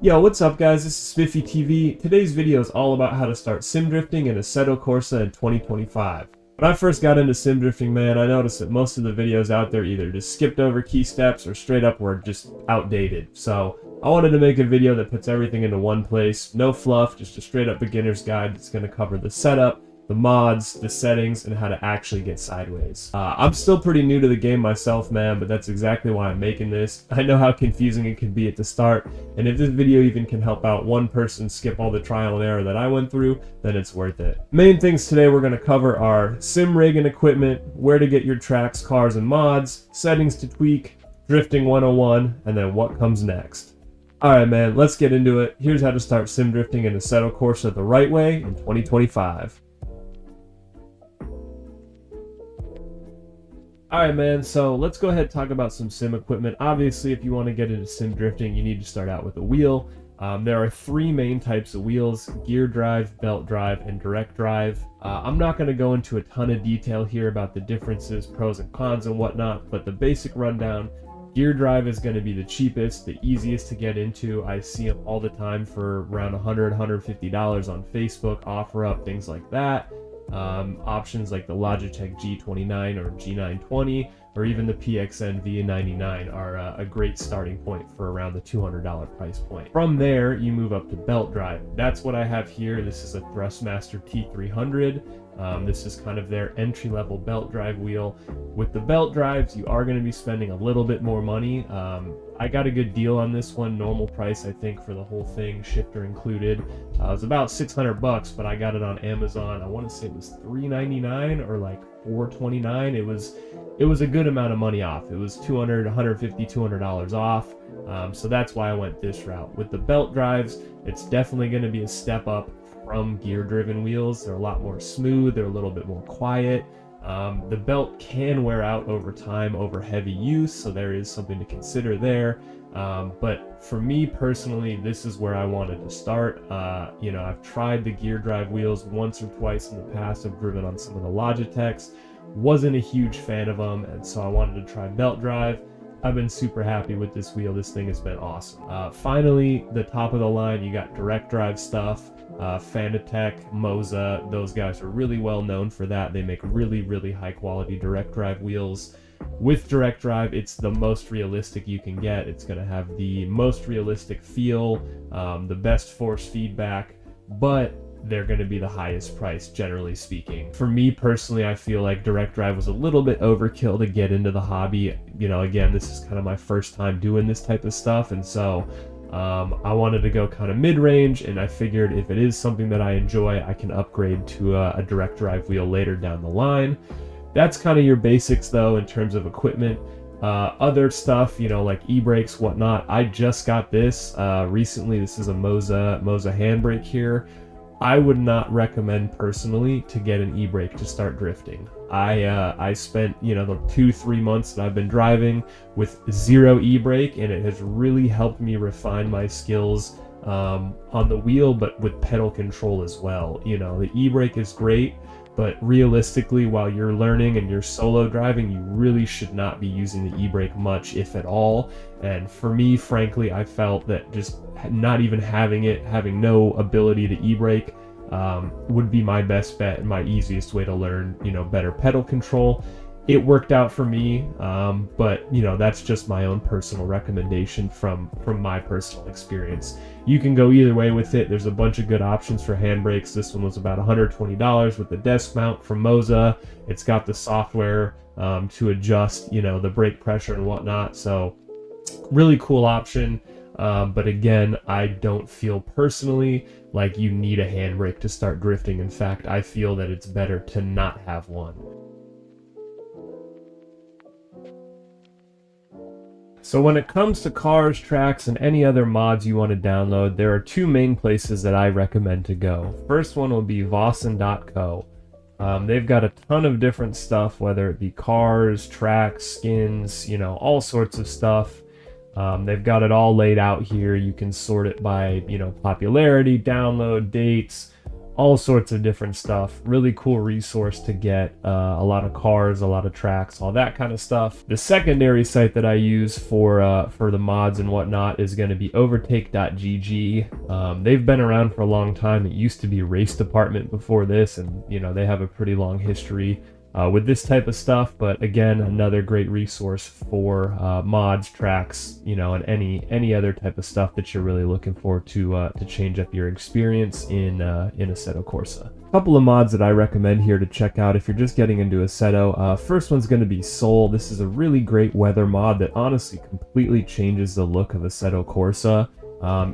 Yo, what's up guys, this is Spiffy TV. Today's video is all about how to start sim drifting in Assetto Corsa in 2025. When I first got into sim drifting, man, I noticed that most of the videos out there either just skipped over key steps or straight up were just outdated. So I wanted to make a video that puts everything into one place, no fluff, just a straight up beginner's guide that's going to cover the setup, the mods, the settings, and how to actually get sideways. I'm still pretty new to the game myself, man, but that's exactly why I'm making this. I know how confusing it can be at the start, and if this video even can help out one person skip all the trial and error that I went through, then it's worth it. Main things today we're going to cover are sim rig and equipment, where to get your tracks, cars, and mods, settings to tweak, drifting 101, and then what comes next. Alright man, let's get into it. Here's how to start sim drifting in Assetto Corsa the right way in 2025. Alright man, so let's go ahead and talk about some sim equipment. Obviously, if you want to get into sim drifting, you need to start out with a wheel. There are three main types of wheels: gear drive, belt drive, and direct drive. I'm not going to go into a ton of detail here about the differences, pros and cons and whatnot, but the basic rundown: gear drive is going to be the cheapest, the easiest to get into. I see them all the time for around $100, $150 on Facebook, OfferUp, things like that. Options like the Logitech G29 or G920 or even the PXN V99 are a great starting point for around the $200 price point. From there, you move up to belt drive. That's what I have here. This is a Thrustmaster T300. This is kind of their entry-level belt drive wheel. With the belt drives, you are going to be spending a little bit more money. I got a good deal on this one. Normal price, I think, for the whole thing, shifter included. It was about 600 bucks, but I got it on Amazon. I want to say it was $399 or like $429. It was a good amount of money off. It was $200, $150, $200 off. So that's why I went this route. With the belt drives, it's definitely going to be a step up from gear-driven wheels. They're a lot more smooth. They're a little bit more quiet. The belt can wear out over time over heavy use, so there is something to consider there. But for me personally, this is where I wanted to start. I've tried the gear drive wheels once or twice in the past. I've driven on some of the Logitechs. Wasn't a huge fan of them, and so I wanted to try belt drive. I've been super happy with this wheel. This thing has been awesome. Finally, the top of the line, you got direct drive stuff. Fanatec, Moza, those guys are really well known for that. They make really, really high quality direct drive wheels. With direct drive, it's the most realistic you can get. It's going to have the most realistic feel, the best force feedback, but they're going to be the highest price, generally speaking. For me personally, I feel like direct drive was a little bit overkill to get into the hobby. Again, this is kind of my first time doing this type of stuff, and so I wanted to go kind of mid-range, and I figured if it is something that I enjoy, I can upgrade to a direct drive wheel later down the line. That's kind of your basics though in terms of equipment. Other stuff, like e-brakes, whatnot. I just got this recently. This is a Moza handbrake here. I would not recommend personally to get an e-brake to start drifting. I spent the 2-3 months that I've been driving with zero e-brake, and it has really helped me refine my skills on the wheel, but with pedal control as well. The e-brake is great, but realistically, while you're learning and you're solo driving, you really should not be using the e-brake much, if at all. And for me, frankly, I felt that just not even having no ability to e-brake would be my best bet and my easiest way to learn, better pedal control. It worked out for me, but that's just my own personal recommendation from my personal experience. You can go either way with it. There's a bunch of good options for handbrakes. This one was about $120 with the desk mount from Moza. It's got the software to adjust, the brake pressure and whatnot. So really cool option. But again, I don't feel personally like you need a handbrake to start drifting. In fact, I feel that it's better to not have one. So when it comes to cars, tracks, and any other mods you want to download, there are two main places that I recommend to go. First one will be Vossen.co. They've got a ton of different stuff, whether it be cars, tracks, skins, all sorts of stuff. They've got it all laid out here. You can sort it by, popularity, download, dates, all sorts of different stuff. Really cool resource to get a lot of cars, a lot of tracks, all that kind of stuff. The secondary site that I use for the mods and whatnot is going to be overtake.gg. They've been around for a long time. It used to be Race Department before this, and you know, they have a pretty long history with this type of stuff. But again, another great resource for mods, tracks, you know, and any other type of stuff that you're really looking for to change up your experience in Assetto Corsa. A couple of mods that I recommend here to check out if you're just getting into Assetto. First one's going to be Sol. This is a really great weather mod that honestly completely changes the look of Assetto Corsa.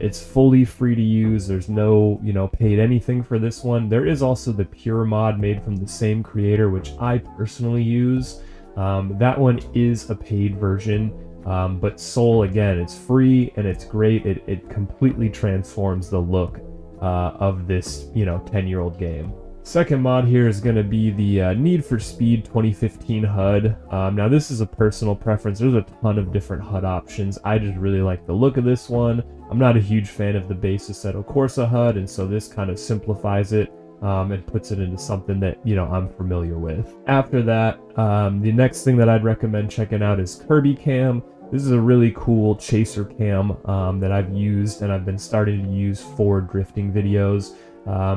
It's fully free to use. There's no, you know, paid anything for this one. There is also the Pure mod made from the same creator, which I personally use. That one is a paid version, but Sol, again, it's free and it's great. It completely transforms the look of this, you know, 10-year-old game. Second mod here is going to be the Need for Speed 2015 HUD. Now this is a personal preference. There's a ton of different HUD options. I just really like the look of this one. I'm not a huge fan of the base Assetto Corsa HUD, and so this kind of simplifies it and puts it into something that, you know, I'm familiar with. After that, the next thing that I'd recommend checking out is Kirby Cam. This is a really cool chaser cam that I've used and I've been starting to use for drifting videos.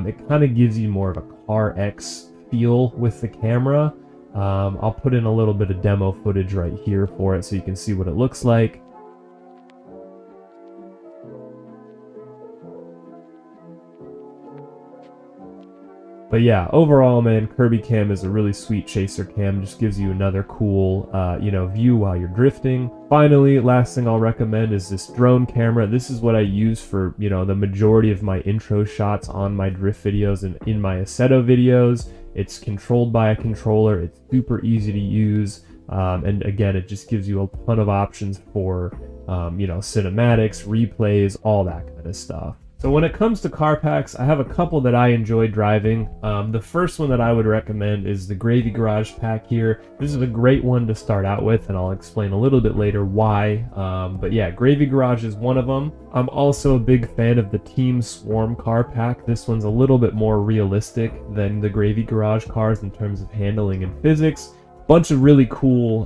It kind of gives you more of a Car X feel with the camera. I'll put in a little bit of demo footage right here for it so you can see what it looks like. But yeah, overall, man, Kirby Cam is a really sweet chaser cam. Just gives you another cool, you know, view while you're drifting. Finally, last thing I'll recommend is this drone camera. This is what I use for, you know, the majority of my intro shots on my drift videos and in my Assetto videos. It's controlled by a controller. It's super easy to use. And again, it just gives you a ton of options for, you know, cinematics, replays, all that kind of stuff. So when it comes to car packs, I have a couple that I enjoy driving. The first one that I would recommend is the Gravy Garage pack here. This is a great one to start out with, and I'll explain a little bit later why. But yeah, Gravy Garage is one of them. I'm also a big fan of the Team Swarm car pack. This one's a little bit more realistic than the Gravy Garage cars in terms of handling and physics. Bunch of really cool,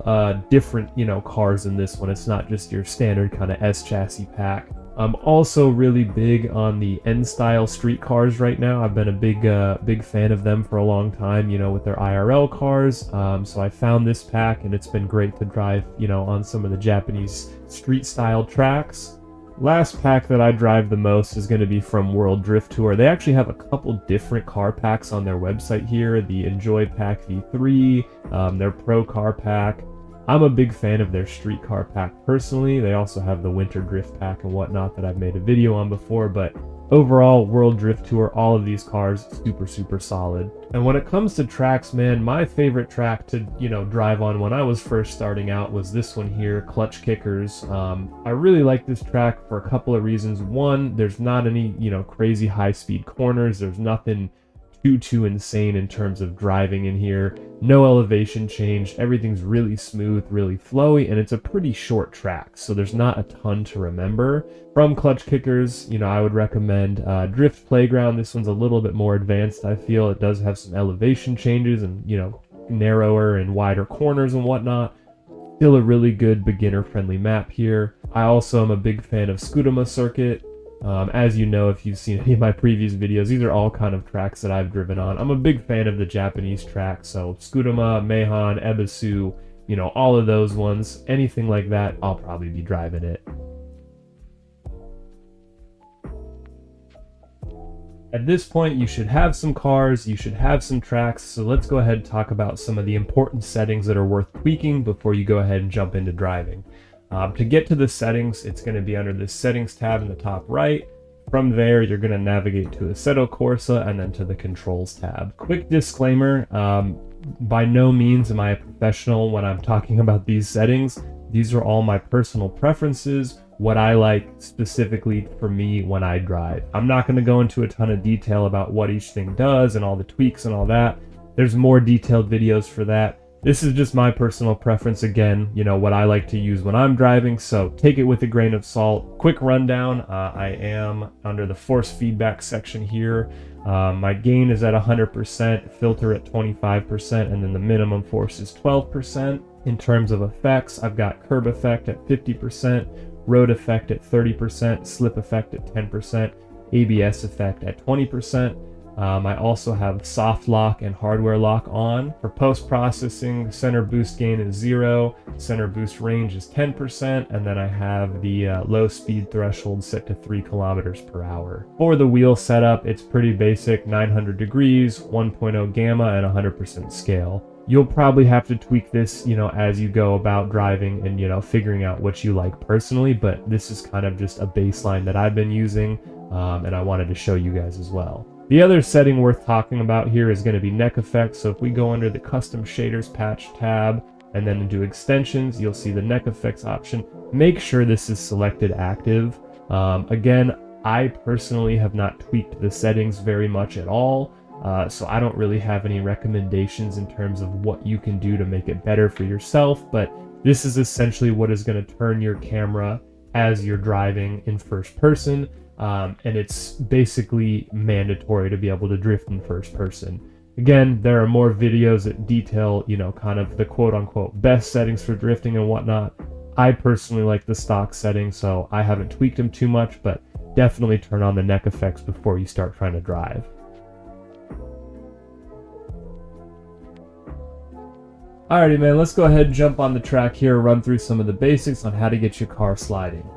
different, you know, cars in this one. It's not just your standard kind of S chassis pack. I'm also really big on the N-style street cars right now. I've been a big fan of them for a long time, you know, with their IRL cars. So I found this pack and it's been great to drive, you know, on some of the Japanese street style tracks. Last pack that I drive the most is going to be from World Drift Tour. They actually have a couple different car packs on their website here. The Enjoy Pack V3, their Pro Car Pack. I'm a big fan of their street car pack personally. They also have the Winter Drift pack and whatnot that I've made a video on before, but overall, World Drift Tour, all of these cars, super solid. And when it comes to tracks, man, my favorite track to, you know, drive on when I was first starting out was this one here, Clutch Kickers. I really like this track for a couple of reasons. One, there's not any, you know, crazy high-speed corners. There's nothing too insane in terms of driving in here. No elevation change. Everything's really smooth, really flowy, and it's a pretty short track, so there's not a ton to remember. From Clutch Kickers, you know, I would recommend Drift Playground. This one's a little bit more advanced, I feel. It does have some elevation changes and, you know, narrower and wider corners and whatnot. Still a really good beginner-friendly map here. I also am a big fan of Scudama Circuit. As you know, if you've seen any of my previous videos, these are all kind of tracks that I've driven on. I'm a big fan of the Japanese tracks, so Scudama, Meihan, Ebisu, you know, all of those ones, anything like that, I'll probably be driving it. At this point, you should have some cars, you should have some tracks, so let's go ahead and talk about some of the important settings that are worth tweaking before you go ahead and jump into driving. To get to the settings, it's going to be under the Settings tab in the top right. From there, you're going to navigate to Assetto Corsa and then to the Controls tab. Quick disclaimer, by no means am I a professional when I'm talking about these settings. These are all my personal preferences, what I like specifically for me when I drive. I'm not going to go into a ton of detail about what each thing does and all the tweaks and all that. There's more detailed videos for that. This is just my personal preference, again, you know, what I like to use when I'm driving, so take it with a grain of salt. Quick rundown, I am under the force feedback section here. My gain is at 100%, filter at 25%, and then the minimum force is 12%. In terms of effects, I've got curb effect at 50%, road effect at 30%, slip effect at 10%, ABS effect at 20%. I also have soft lock and hardware lock on. For post-processing, center boost gain is 0, center boost range is 10%, and then I have the low speed threshold set to 3 kilometers per hour. For the wheel setup, it's pretty basic, 900 degrees, 1.0 gamma, and 100% scale. You'll probably have to tweak this, you know, as you go about driving and, you know, figuring out what you like personally, but this is kind of just a baseline that I've been using, and I wanted to show you guys as well. The other setting worth talking about here is going to be neck effect. So if we go under the custom shaders patch tab and then into extensions, you'll see the neck effects option. Make sure this is selected active. Again, I personally have not tweaked the settings very much at all. So I don't really have any recommendations in terms of what you can do to make it better for yourself, but this is essentially what is going to turn your camera as you're driving in first person. And it's basically mandatory to be able to drift in first person. Again, there are more videos that detail, you know, kind of the quote-unquote best settings for drifting and whatnot. I personally like the stock settings, so I haven't tweaked them too much, but definitely turn on the neck effects before you start trying to drive. Alrighty, man, let's go ahead and jump on the track here, run through some of the basics on how to get your car sliding.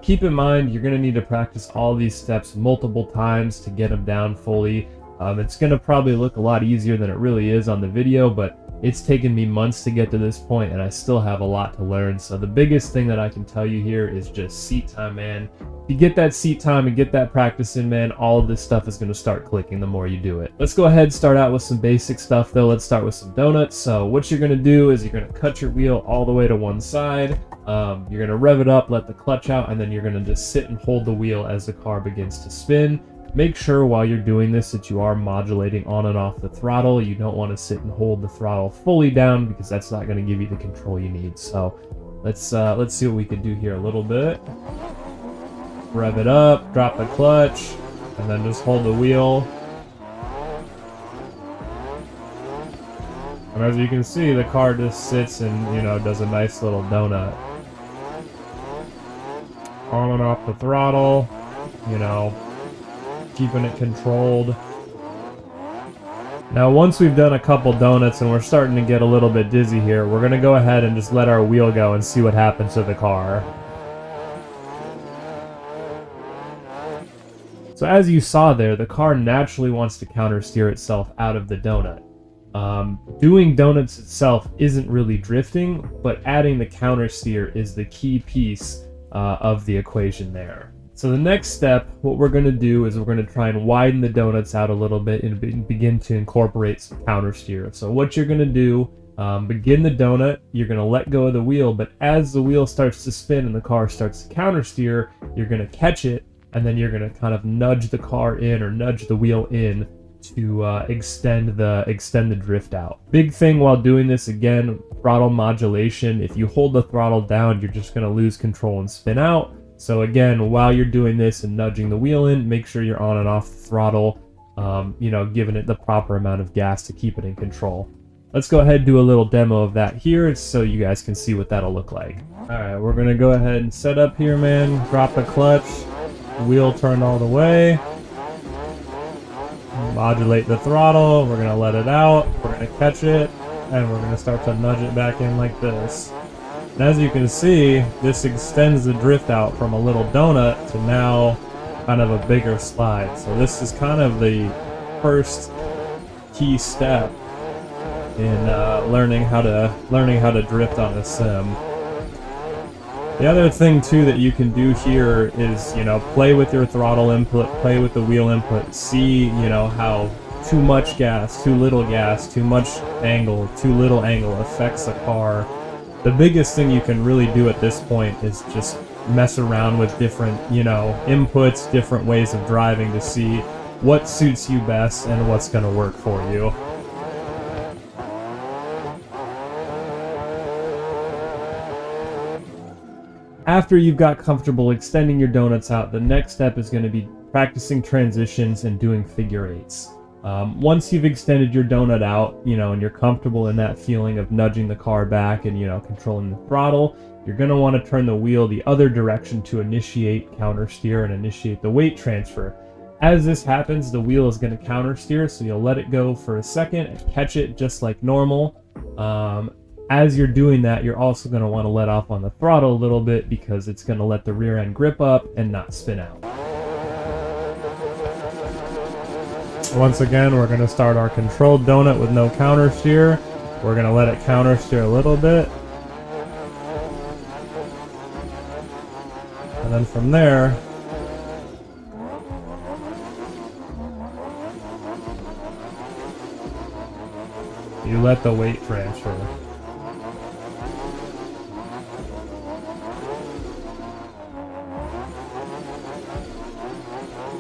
Keep in mind, you're going to need to practice all these steps multiple times to get them down fully. It's going to probably look a lot easier than it really is on the video, but it's taken me months to get to this point, and I still have a lot to learn. So the biggest thing that I can tell you here is just seat time, man. If you get that seat time and get that practice in, man, all of this stuff is going to start clicking the more you do it. Let's go ahead and start out with some basic stuff, though. Let's start with some donuts. So what you're going to do is you're going to cut your wheel all the way to one side. You're going to rev it up, let the clutch out, and then you're going to just sit and hold the wheel as the car begins to spin. Make sure while you're doing this that you are modulating on and off the throttle. You don't want to sit and hold the throttle fully down because that's not going to give you the control you need. So let's see what we can do here a little bit. Rev it up, drop the clutch, and then just hold the wheel. And as you can see, the car just sits and, you know, does a nice little donut. On and off the throttle, you know, keeping it controlled. Now once we've done a couple donuts and we're starting to get a little bit dizzy here, we're going to go ahead and just let our wheel go and see what happens to the car. So as you saw there, the car naturally wants to counter steer itself out of the donut. Doing donuts itself isn't really drifting, but adding the counter steer is the key piece of the equation there. So the next step, what we're going to do is we're going to try and widen the donuts out a little bit and begin to incorporate some counter steer. So what you're going to do, begin the donut, you're going to let go of the wheel, but as the wheel starts to spin and the car starts to counter steer, you're going to catch it, and then you're going to kind of nudge the car in or nudge the wheel in to extend the drift out. Big thing while doing this, again, throttle modulation. If you hold the throttle down, you're just going to lose control and spin out. So again, while you're doing this and nudging the wheel in, make sure you're on and off the throttle, you know, giving it the proper amount of gas to keep it in control. Let's go ahead and do a little demo of that here so you guys can see what that'll look like. Alright, we're going to go ahead and set up here, man. Drop the clutch, wheel turned all the way. Modulate the throttle, we're going to let it out, we're going to catch it, and we're going to start to nudge it back in like this. And as you can see, this extends the drift out from a little donut to now kind of a bigger slide. So this is kind of the first key step in learning how to drift on a sim. The other thing too that you can do here is, you know, play with your throttle input, play with the wheel input, see, you know, how too much gas, too little gas, too much angle, too little angle affects the car. The biggest thing you can really do at this point is just mess around with different, you know, inputs, different ways of driving to see what suits you best and what's going to work for you. After you've got comfortable extending your donuts out, the next step is going to be practicing transitions and doing figure eights. Once you've extended your donut out, and you're comfortable in that feeling of nudging the car back and, controlling the throttle, you're going to want to turn the wheel the other direction to initiate counter steer and initiate the weight transfer. As this happens, the wheel is going to counter steer, so you'll let it go for a second and catch it just like normal. As you're doing that, you're also going to want to let off on the throttle a little bit because it's going to let the rear end grip up and not spin out. Once again, we're going to start our controlled donut with no counter steer. We're going to let it counter steer a little bit. And then from there, you let the weight transfer.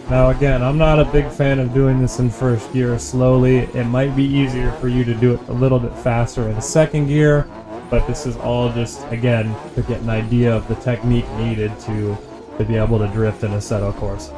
Now again, I'm not a big fan of doing this in first gear slowly. It might be easier for you to do it a little bit faster in second gear, but this is all just, again, to get an idea of the technique needed to be able to drift in Assetto Corsa.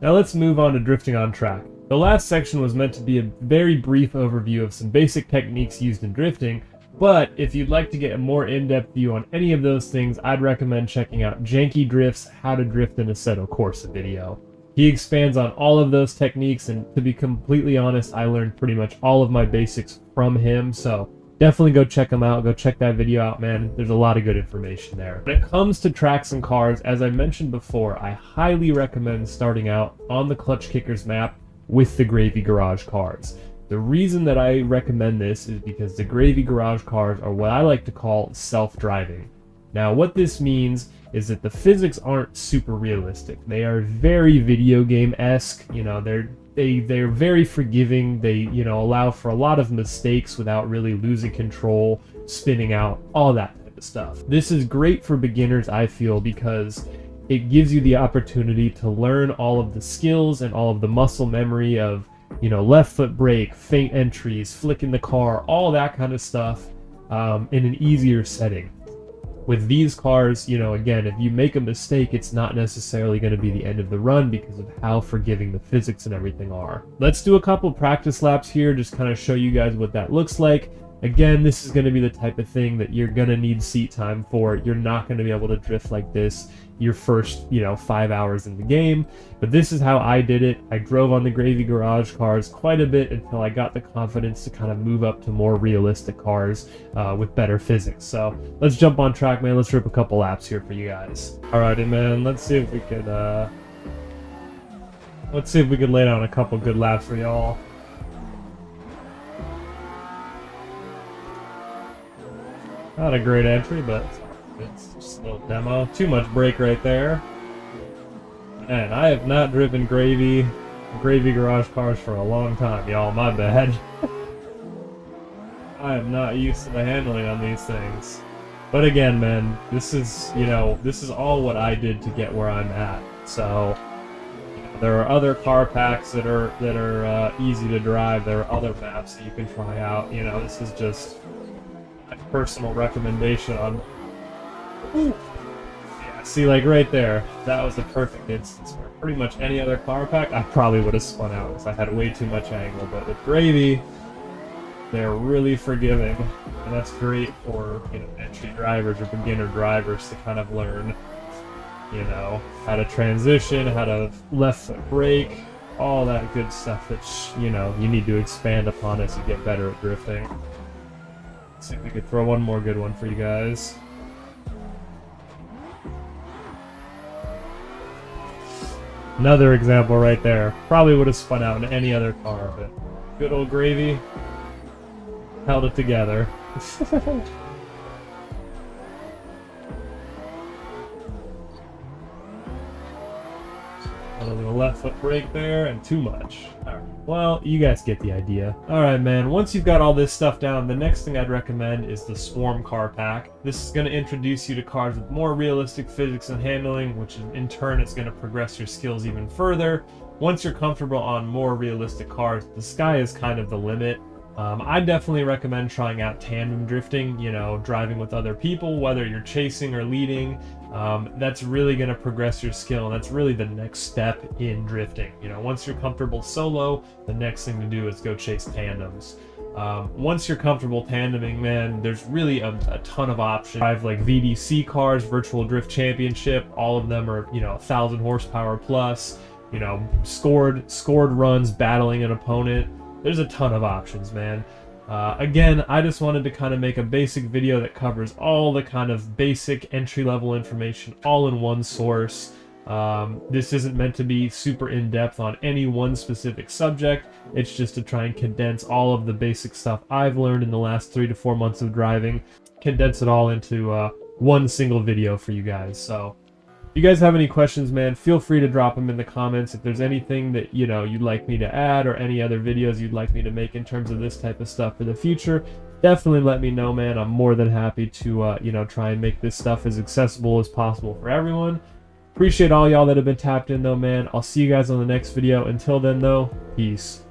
Now let's move on to drifting on track. The last section was meant to be a very brief overview of some basic techniques used in drifting, but if you'd like to get a more in-depth view on any of those things, I'd recommend checking out Janky Drift's How to Drift in Assetto Corsa video. He expands on all of those techniques, and to be completely honest, I learned pretty much all of my basics from him, so definitely go check him out. Go check that video out, man. There's a lot of good information there. When it comes to tracks and cars, as I mentioned before, I highly recommend starting out on the Clutch Kickers map with the Gravy Garage cars. The reason that I recommend this is because the Gravy Garage cars are what I like to call self-driving. Now, what this means is that the physics aren't super realistic. They are very video game-esque. They're very forgiving. They, allow for a lot of mistakes without really losing control, spinning out, all that type of stuff. This is great for beginners, I feel, because it gives you the opportunity to learn all of the skills and all of the muscle memory of, left foot brake, feint entries, flicking the car, all that kind of stuff in an easier setting. With these cars, again, if you make a mistake, it's not necessarily going to be the end of the run because of how forgiving the physics and everything are. Let's do a couple practice laps here, just kind of show you guys what that looks like. Again, this is going to be the type of thing that you're going to need seat time for. You're not going to be able to drift like this your first, 5 hours in the game. But this is how I did it. I drove on the Gravy Garage cars quite a bit until I got the confidence to kind of move up to more realistic cars with better physics. So let's jump on track, man. Let's rip a couple laps here for you guys. Alrighty, man. Let's see if we could lay down a couple good laps for y'all. Not a great entry, but it's just a little demo. Too much brake right there. And I have not driven Gravy Garage cars for a long time, y'all. My bad. I am not used to the handling on these things. But again, man, this is, this is all what I did to get where I'm at. So, there are other car packs that are easy to drive. There are other maps that you can try out. This is just my personal recommendation on. Ooh. Yeah, see, like right there, that was a perfect instance where pretty much any other car pack, I probably would have spun out because I had way too much angle. But with Gravy, they're really forgiving, and that's great for entry drivers or beginner drivers to kind of learn, how to transition, how to left foot brake, all that good stuff that you need to expand upon as you get better at drifting. Let's see if we could throw one more good one for you guys. Another example right there. Probably would have spun out in any other car, but good old Gravy held it together. A little left foot brake there, and too much. Alright, well, you guys get the idea. Alright, man, once you've got all this stuff down, the next thing I'd recommend is the Swarm Car Pack. This is going to introduce you to cars with more realistic physics and handling, which in turn is going to progress your skills even further. Once you're comfortable on more realistic cars, the sky is kind of the limit. I definitely recommend trying out tandem drifting, you know, driving with other people, whether you're chasing or leading. That's really going to progress your skill, and that's really the next step in drifting. You know, once you're comfortable solo, the next thing to do is go chase tandems. Once you're comfortable tandeming, man, there's really a ton of options. I have like VDC cars, Virtual Drift Championship, all of them are, you know, 1,000 horsepower plus, you know, scored runs battling an opponent. There's a ton of options, man. Again, I just wanted to kind of make a basic video that covers all the kind of basic entry-level information all in one source. This isn't meant to be super in-depth on any one specific subject. It's just to try and condense all of the basic stuff I've learned in the last 3 to 4 months of driving, condense it all into one single video for you guys. So if you guys have any questions, man, feel free to drop them in the comments. If there's anything that, you know, you'd like me to add or any other videos you'd like me to make in terms of this type of stuff for the future, definitely let me know, man. I'm more than happy to, you know, try and make this stuff as accessible as possible for everyone. Appreciate all y'all that have been tapped in, though, man. I'll see you guys on the next video. Until then, though, peace.